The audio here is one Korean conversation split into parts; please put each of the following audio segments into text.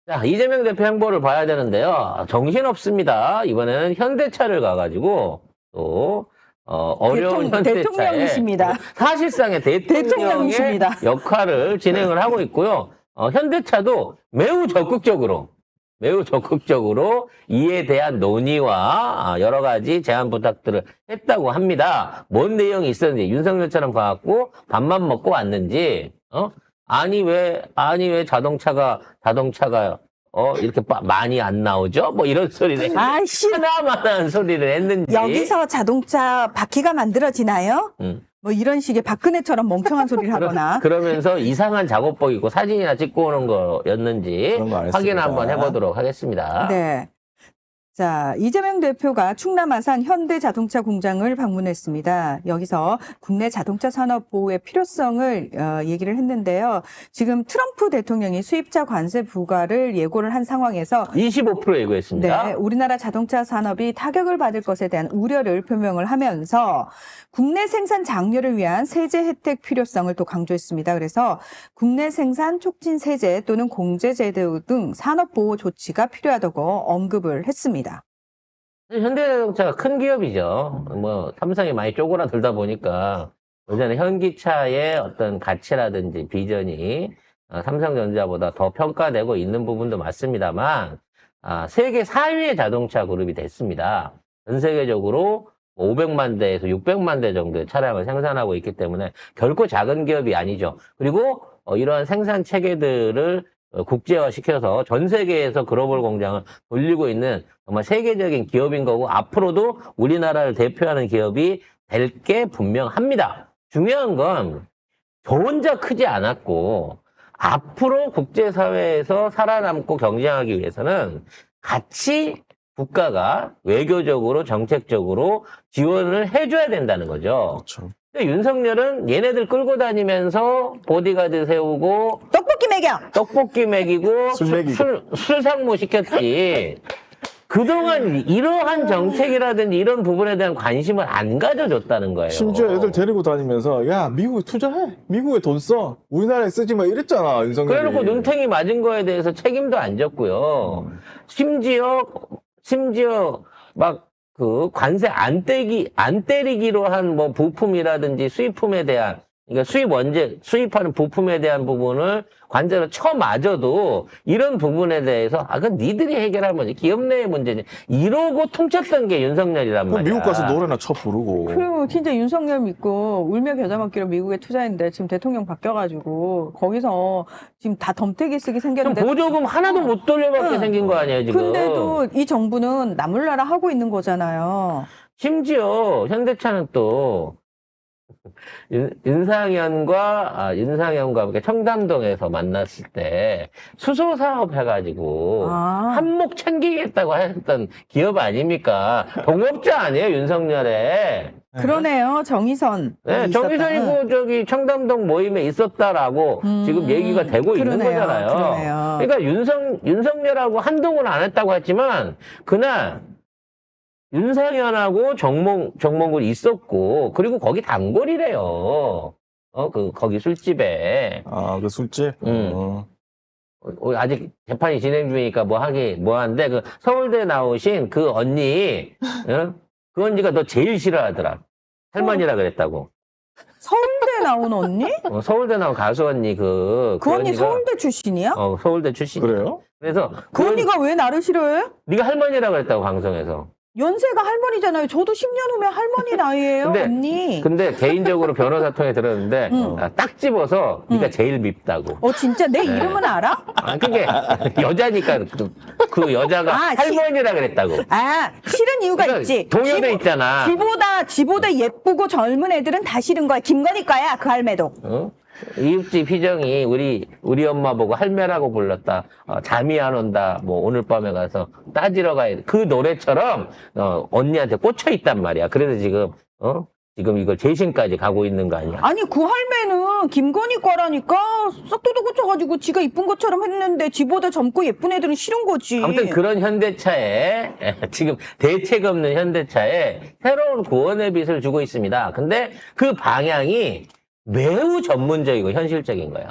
자, 이재명 대표 행보를 봐야 되는데요. 정신없습니다. 이번에는 현대차를 가가지고 또 어려운 현대차에 대통령이십니다. 사실상의 대통령의 대통령이십니다. 역할을 진행을 하고 있고요. 현대차도 매우 적극적으로 이에 대한 논의와 여러 가지 제안 부탁들을 했다고 합니다. 뭔 내용이 있었는지 윤석열처럼 가갖고 밥만 먹고 왔는지 아니 왜 자동차가 이렇게 많이 안 나오죠? 뭐 이런 소리를 하나만한 소리를 했는지 여기서 자동차 바퀴가 만들어지나요? 뭐 이런 식의 박근혜처럼 멍청한 소리를 하거나 그러면서 이상한 작업복 입고 사진이나 찍고 오는 거였는지 확인 한번 해보도록 하겠습니다. 네. 자, 이재명 대표가 충남 아산 현대자동차 공장을 방문했습니다. 여기서 국내 자동차 산업 보호의 필요성을 얘기를 했는데요. 지금 트럼프 대통령이 수입차 관세 부과를 예고를 한 상황에서 25% 예고했습니다. 네, 우리나라 자동차 산업이 타격을 받을 것에 대한 우려를 표명을 하면서 국내 생산 장려를 위한 세제 혜택 필요성을 또 강조했습니다. 그래서 국내 생산 촉진 세제 또는 공제 제도 등 산업 보호 조치가 필요하다고 언급을 했습니다. 현대자동차가 큰 기업이죠. 뭐 삼성이 많이 쪼그라들다 보니까 예전에 현기차의 어떤 가치라든지 비전이 삼성전자보다 더 평가되고 있는 부분도 맞습니다만 세계 4위의 자동차 그룹이 됐습니다. 전 세계적으로 500만 대에서 600만 대 정도의 차량을 생산하고 있기 때문에 결코 작은 기업이 아니죠. 그리고 이러한 생산 체계들을 국제화시켜서 전 세계에서 글로벌 공장을 돌리고 있는 정말 세계적인 기업인 거고 앞으로도 우리나라를 대표하는 기업이 될 게 분명합니다. 중요한 건 저 혼자 크지 않았고 앞으로 국제사회에서 살아남고 경쟁하기 위해서는 같이 국가가 외교적으로 정책적으로 지원을 해줘야 된다는 거죠. 그렇죠. 근데 윤석열은 얘네들 끌고 다니면서 보디가드 세우고 떡볶이 먹이고 술 상무 시켰지. 그동안 이러한 정책이라든지 이런 부분에 대한 관심을 안 가져줬다는 거예요. 심지어 애들 데리고 다니면서 야 미국에 투자해, 미국에 돈 써, 우리나라에 쓰지 마 이랬잖아 윤석열이. 그래놓고 눈탱이 맞은 거에 대해서 책임도 안 졌고요. 심지어 막 그 관세 안 때리기로 한 뭐 부품이라든지 수입품에 대한 그러니까 수입하는 부품에 대한 부분을 관세로 쳐맞아도 이런 부분에 대해서 그건 니들이 해결할 문제, 기업 내의 문제지. 이러고 통쳤던 게 윤석열이란 말이야. 미국 가서 노래나 쳐 부르고. 그리고 진짜 윤석열 믿고 울며 겨자 먹기로 미국에 투자했는데 지금 대통령 바뀌어가지고 거기서 지금 다 덤태기 쓰기 생겼는데 보조금 하나도 못 돌려받게 생긴 거 아니에요 지금. 근데도 이 정부는 나몰라라 하고 있는 거잖아요. 심지어 현대차는 또 윤상현과 청담동에서 만났을 때 수소 사업 해가지고 한몫 챙기겠다고 했던 기업 아닙니까? 동업자 아니에요 윤석열에? 그러네요. 정의선. 네, 정의선이고 저기 청담동 모임에 있었다라고 지금 얘기가 되고 있는 거잖아요. 그러네요. 그러니까 윤석열하고 한동훈 안 했다고 했지만 그날 윤상현하고 정몽군이 있었고, 그리고 거기 단골이래요. 거기 술집에. 그 술집? 아직 재판이 진행 중이니까 뭐 하는데, 그 서울대 나오신 그 언니, 그 언니가 너 제일 싫어하더라. 할머니라 그랬다고. 서울대 나온 언니? 서울대 나온 가수 언니, 그 언니 언니가, 서울대 출신이야? 서울대 출신. 그래요? 그래서. 그 언니가 왜 나를 싫어해? 네가 할머니라 그랬다고, 방송에서. 연세가 할머니잖아요. 저도 10년 후면 할머니 나이에요, 언니. 근데 개인적으로 변호사 통해 들었는데 딱 집어서 네가 제일 밉다고. 진짜 내 이름은 알아? 그게 여자니까 그 여자가 할머니라 그랬다고. 싫은 이유가 그러니까 있지. 동요도 있잖아. 지보다 예쁘고 젊은 애들은 다 싫은 거야. 김건희 거야, 그 할매도. 이웃집 희정이 우리 엄마 보고 할매라고 불렀다. 잠이 안 온다. 뭐 오늘 밤에 가서 따지러 가야 돼. 그 노래처럼 언니한테 꽂혀 있단 말이야. 그래서 지금 이걸 재신까지 가고 있는 거 아니야? 아니 그 할매는 김건희 거라니까 싹 뜯어고쳐가지고 지가 이쁜 것처럼 했는데 지보다 젊고 예쁜 애들은 싫은 거지. 아무튼 그런 현대차에 지금 대책 없는 현대차에 새로운 구원의 빛을 주고 있습니다. 근데 그 방향이 매우 전문적이고 현실적인 거예요.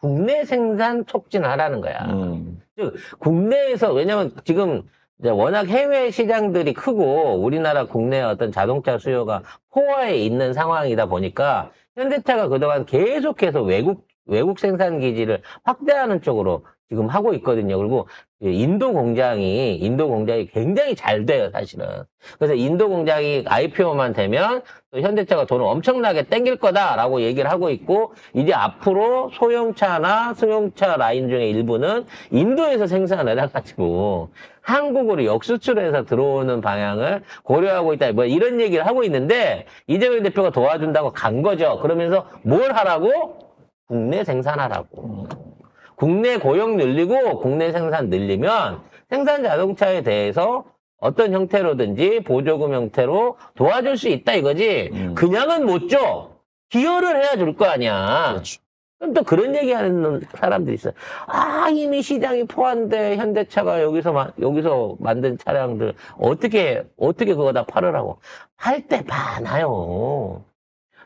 국내 생산 촉진하라는 거야. 즉 국내에서 왜냐면 지금 이제 워낙 해외 시장들이 크고 우리나라 국내 어떤 자동차 수요가 포화에 있는 상황이다 보니까 현대차가 그동안 계속해서 외국 생산 기지를 확대하는 쪽으로 지금 하고 있거든요. 그리고 인도 공장이 굉장히 잘 돼요, 사실은. 그래서 인도 공장이 IPO만 되면 또 현대차가 돈을 엄청나게 땡길 거다라고 얘기를 하고 있고, 이제 앞으로 소형차나 승용차 라인 중에 일부는 인도에서 생산을 해가지고 한국으로 역수출해서 들어오는 방향을 고려하고 있다. 뭐 이런 얘기를 하고 있는데 이재명 대표가 도와준다고 간 거죠. 그러면서 뭘 하라고? 국내 생산하라고. 국내 고용 늘리고 국내 생산 늘리면 생산 자동차에 대해서 어떤 형태로든지 보조금 형태로 도와줄 수 있다 이거지. 그냥은 못 줘. 기여를 해야 줄 거 아니야. 그렇죠. 그럼 또 그런 얘기하는 사람들이 있어요. 아, 이미 시장이 포화인데 현대차가 여기서 만든 차량들 어떻게 그거 다 팔으라고. 팔 때 많아요.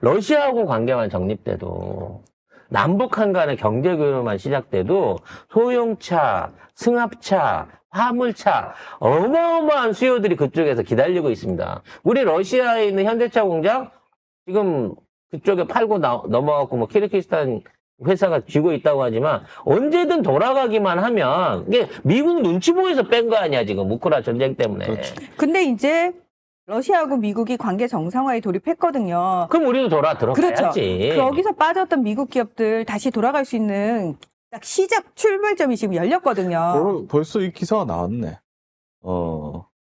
러시아하고 관계만 정립돼도 남북한 간의 경제 교류만 시작돼도 소형차, 승합차, 화물차 어마어마한 수요들이 그쪽에서 기다리고 있습니다. 우리 러시아에 있는 현대차 공장 지금 그쪽에 팔고 넘어가고 뭐 키르기스탄 회사가 쥐고 있다고 하지만 언제든 돌아가기만 하면 이게 미국 눈치 보여서 뺀 거 아니야 지금 우크라 전쟁 때문에. 그렇죠. 근데 이제 러시아하고 미국이 관계 정상화에 돌입했거든요. 그럼 우리도 들어가야지. 그렇죠. 거기서 빠졌던 미국 기업들 다시 돌아갈 수 있는 딱 시작 출발점이 지금 열렸거든요. 벌써 이 기사가 나왔네.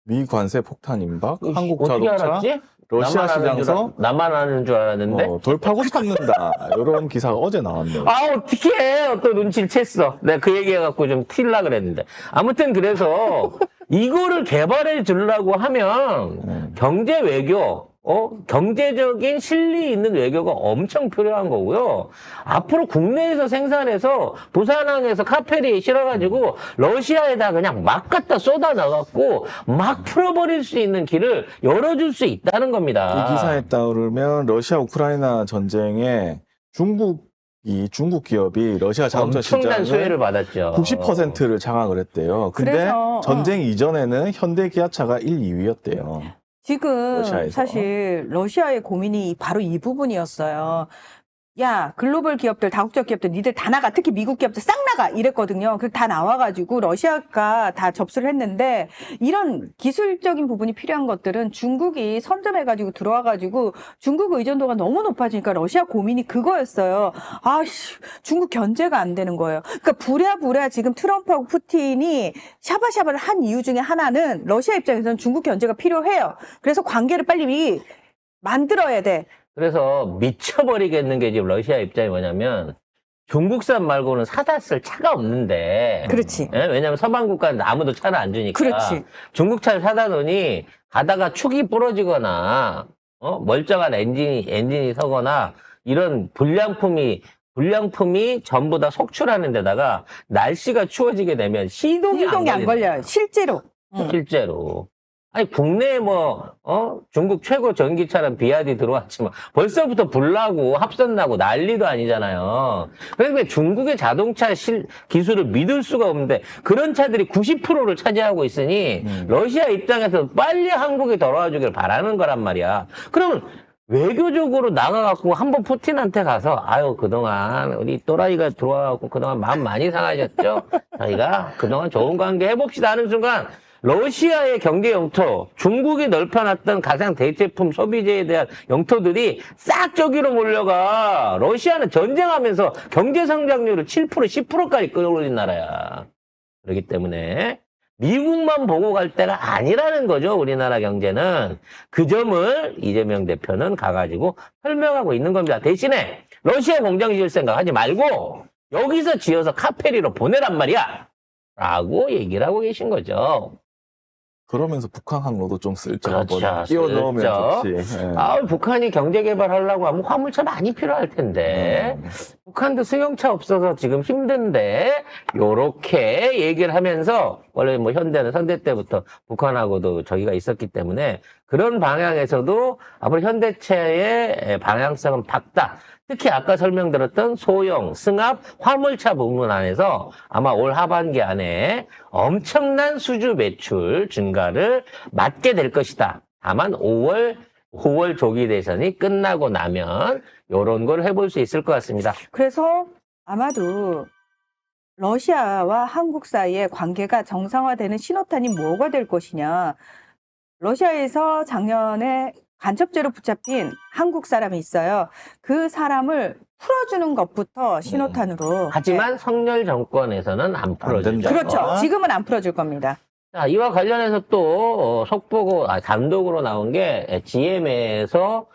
미 관세 폭탄 임박, 한국 어떻게 자동차, 알았지? 러시아 시장에서 나만 아는 줄 알았는데. 돌파구 찾는다. 이런 기사가 어제 나왔네요. 아, 어떡해. 또 눈치를 챘어. 내가 그 얘기해갖고 좀 튈라 그랬는데. 아무튼 그래서 이거를 개발해 주려고 하면 경제 외교, 경제적인 실리 있는 외교가 엄청 필요한 거고요. 앞으로 국내에서 생산해서 부산항에서 카페리에 실어가지고 러시아에다 그냥 막 갖다 쏟아 넣어갖고 막 풀어버릴 수 있는 길을 열어줄 수 있다는 겁니다. 이 기사에 따르면 러시아 우크라이나 전쟁에 중국 기업이 러시아 자동차 엄청난 수혜를 시장을 받았죠. 90%를 장악을 했대요. 근데 그래서, 전쟁 이전에는 현대 기아차가 1, 2위였대요. 지금 러시아에서. 사실 러시아의 고민이 바로 이 부분이었어요. 야, 글로벌 기업들, 다국적 기업들, 니들 다 나가. 특히 미국 기업들 싹 나가. 이랬거든요. 그래서 다 나와가지고 러시아가 다 접수를 했는데 이런 기술적인 부분이 필요한 것들은 중국이 선점해가지고 들어와가지고 중국 의존도가 너무 높아지니까 러시아 고민이 그거였어요. 아씨, 중국 견제가 안 되는 거예요. 그러니까 부랴부랴 지금 트럼프하고 푸틴이 샤바샤바를 한 이유 중에 하나는 러시아 입장에서는 중국 견제가 필요해요. 그래서 관계를 빨리 만들어야 돼. 그래서 미쳐버리겠는 게 지금 러시아 입장이 뭐냐면 중국산 말고는 사다 쓸 차가 없는데. 그렇지. 예? 왜냐면 서방 국가는 아무도 차를 안 주니까. 그렇지. 중국 차를 사다 놓으니 가다가 축이 부러지거나 멀쩡한 엔진이 서거나 이런 불량품이 전부 다 속출하는 데다가 날씨가 추워지게 되면 시동이 안 걸려요. 실제로. 실제로. 아니, 국내에 중국 최고 전기차는 비아디 들어왔지만 벌써부터 불나고 합선나고 난리도 아니잖아요. 그러니까 중국의 자동차 기술을 믿을 수가 없는데 그런 차들이 90%를 차지하고 있으니 러시아 입장에서 빨리 한국에 돌아와 주길 바라는 거란 말이야. 그러면 외교적으로 나가갖고 한번 푸틴한테 가서 아유 그동안 우리 또라이가 들어와갖고 그동안 마음 많이 상하셨죠? 저희가 그동안 좋은 관계 해봅시다 하는 순간 러시아의 경제 영토, 중국이 넓혀놨던 가장 대체품 소비재에 대한 영토들이 싹 저기로 몰려가. 러시아는 전쟁하면서 경제 성장률을 7%, 10%까지 끌어올린 나라야. 그렇기 때문에 미국만 보고 갈 때가 아니라는 거죠. 우리나라 경제는. 그 점을 이재명 대표는 가가지고 설명하고 있는 겁니다. 대신에 러시아 공장 지을 생각 하지 말고 여기서 지어서 카페리로 보내란 말이야. 라고 얘기를 하고 계신 거죠. 그러면서 북한 항로도 좀 슬쩍 그렇죠, 한번 끼워 넣으면 슬쩍. 좋지. 예. 북한이 경제 개발하려고 하면 화물차 많이 필요할 텐데. 북한도 승용차 없어서 지금 힘든데, 요렇게 얘기를 하면서, 원래 뭐 현대는 선대 때부터 북한하고도 저기가 있었기 때문에, 그런 방향에서도 앞으로 현대차의 방향성은 밝다. 특히 아까 설명드렸던 소형, 승합, 화물차 부분 안에서 아마 올 하반기 안에 엄청난 수주 매출 증가를 맞게 될 것이다. 다만 5월 조기 대선이 끝나고 나면 이런 걸 해볼 수 있을 것 같습니다. 그래서 아마도 러시아와 한국 사이의 관계가 정상화되는 신호탄이 뭐가 될 것이냐. 러시아에서 작년에 간첩죄로 붙잡힌 한국 사람이 있어요. 그 사람을 풀어주는 것부터 신호탄으로. 하지만 성렬 정권에서는 안 풀어주죠. 된다. 그렇죠. 지금은 안 풀어줄 겁니다. 자, 이와 관련해서 또 속보고 단독으로 나온 게 GM에서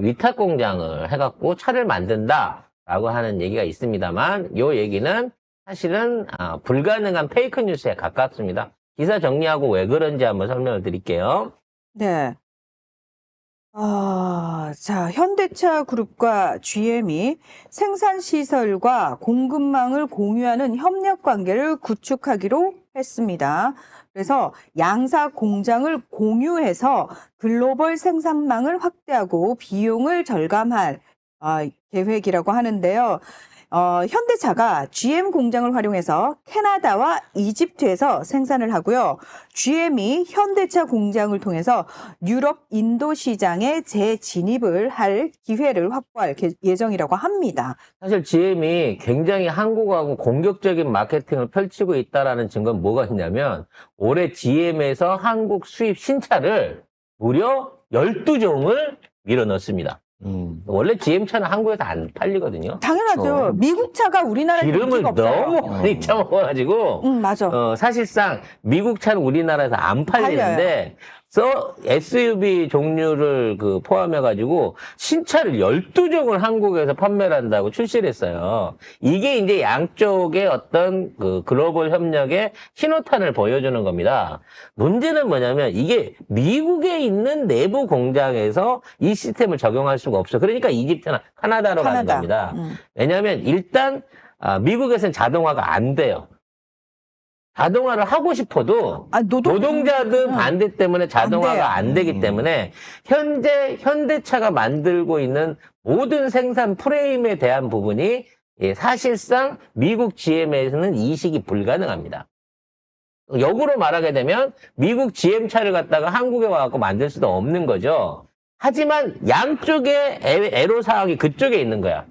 위탁 공장을 해갖고 차를 만든다라고 하는 얘기가 있습니다만 이 얘기는 사실은 불가능한 페이크 뉴스에 가깝습니다. 기사 정리하고 왜 그런지 한번 설명을 드릴게요. 네. 자, 현대차 그룹과 GM이 생산시설과 공급망을 공유하는 협력 관계를 구축하기로 했습니다. 그래서 양사 공장을 공유해서 글로벌 생산망을 확대하고 비용을 절감할 계획이라고 하는데요. 현대차가 GM 공장을 활용해서 캐나다와 이집트에서 생산을 하고요. GM이 현대차 공장을 통해서 유럽, 인도 시장에 재진입을 할 기회를 확보할 예정이라고 합니다. 사실 GM이 굉장히 한국하고 공격적인 마케팅을 펼치고 있다는 증거는 뭐가 있냐면 올해 GM에서 한국 수입 신차를 무려 12종을 밀어넣습니다. 원래 GM차는 한국에서 안 팔리거든요. 당연하죠. 미국 차가 우리나라에 기름을 인기가 없어요. 너무 많이 쳐먹어가지고 맞아. 사실상 미국 차는 우리나라에서 안 팔리는데 SUV 종류를 포함해가지고 신차를 12종을 한국에서 판매를 한다고 출시를 했어요. 이게 이제 양쪽의 어떤 글로벌 협력의 신호탄을 보여주는 겁니다. 문제는 뭐냐면 이게 미국에 있는 내부 공장에서 이 시스템을 적용할 수가 없어. 그러니까 이집트나 카나다로 가는 겁니다. 왜냐하면 일단 미국에서는 자동화가 안 돼요. 자동화를 하고 싶어도 노동자들 반대 때문에 자동화가 안 되기 때문에 현대차가 만들고 있는 모든 생산 프레임에 대한 부분이 사실상 미국 GM에서는 이식이 불가능합니다. 역으로 말하게 되면 미국 GM차를 갖다가 한국에 와서 만들 수도 없는 거죠. 하지만 양쪽의 애로사항이 그쪽에 있는 거야.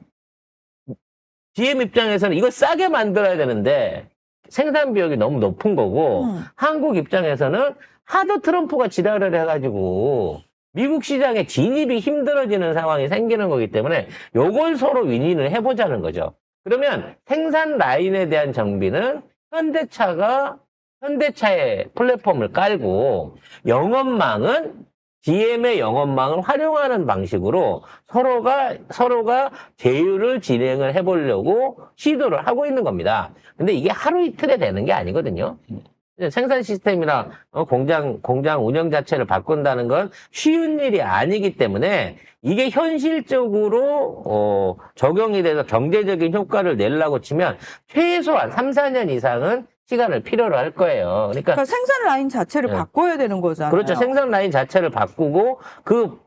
GM 입장에서는 이걸 싸게 만들어야 되는데 생산 비용이 너무 높은 거고 한국 입장에서는 하도 트럼프가 지랄을 해가지고 미국 시장에 진입이 힘들어지는 상황이 생기는 거기 때문에 요걸 서로 윈윈을 해보자는 거죠. 그러면 생산 라인에 대한 정비는 현대차의 플랫폼을 깔고 영업망은 GM의 영업망을 활용하는 방식으로 서로가 제휴를 진행을 해보려고 시도를 하고 있는 겁니다. 근데 이게 하루 이틀에 되는 게 아니거든요. 생산 시스템이나 공장 운영 자체를 바꾼다는 건 쉬운 일이 아니기 때문에 이게 현실적으로 적용이 돼서 경제적인 효과를 내려고 치면 최소한 3, 4년 이상은 시간을 필요로 할 거예요. 그러니까 생산 라인 자체를 바꿔야 되는 거잖아요. 그렇죠. 생산 라인 자체를 바꾸고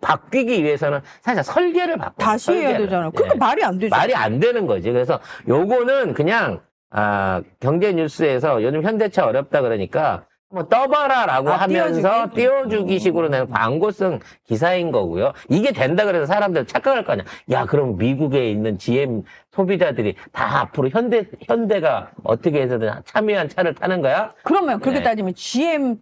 바뀌기 위해서는 사실 설계를 바꿔요. 다시 해야 되잖아요. 그러니까 말이 안 되죠. 말이 안 되는 거지. 그래서 요거는 그냥 경제 뉴스에서 요즘 현대차 어렵다 그러니까 한번 떠봐라라고 하면서 띄워주기 식으로 낸 광고성 기사인 거고요. 이게 된다 그래서 사람들 착각할 거 아니야. 야, 그럼 미국에 있는 GM 소비자들이 다 앞으로 현대가 어떻게 해서든 참여한 차를 타는 거야? 그러면 그렇게 따지면 GM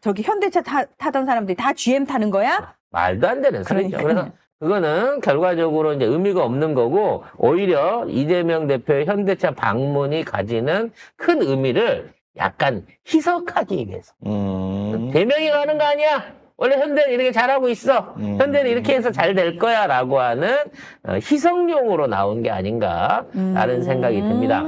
현대차 타던 사람들이 다 GM 타는 거야? 말도 안 되는 소리죠. 그래서 그거는 결과적으로 이제 의미가 없는 거고 오히려 이재명 대표의 현대차 방문이 가지는 큰 의미를 약간 희석하기 위해서. 대명이 가는 거 아니야? 원래 현대는 이렇게 잘하고 있어. 현대는 이렇게 해서 잘 될 거야. 라고 하는 희석용으로 나온 게 아닌가라는 생각이 듭니다.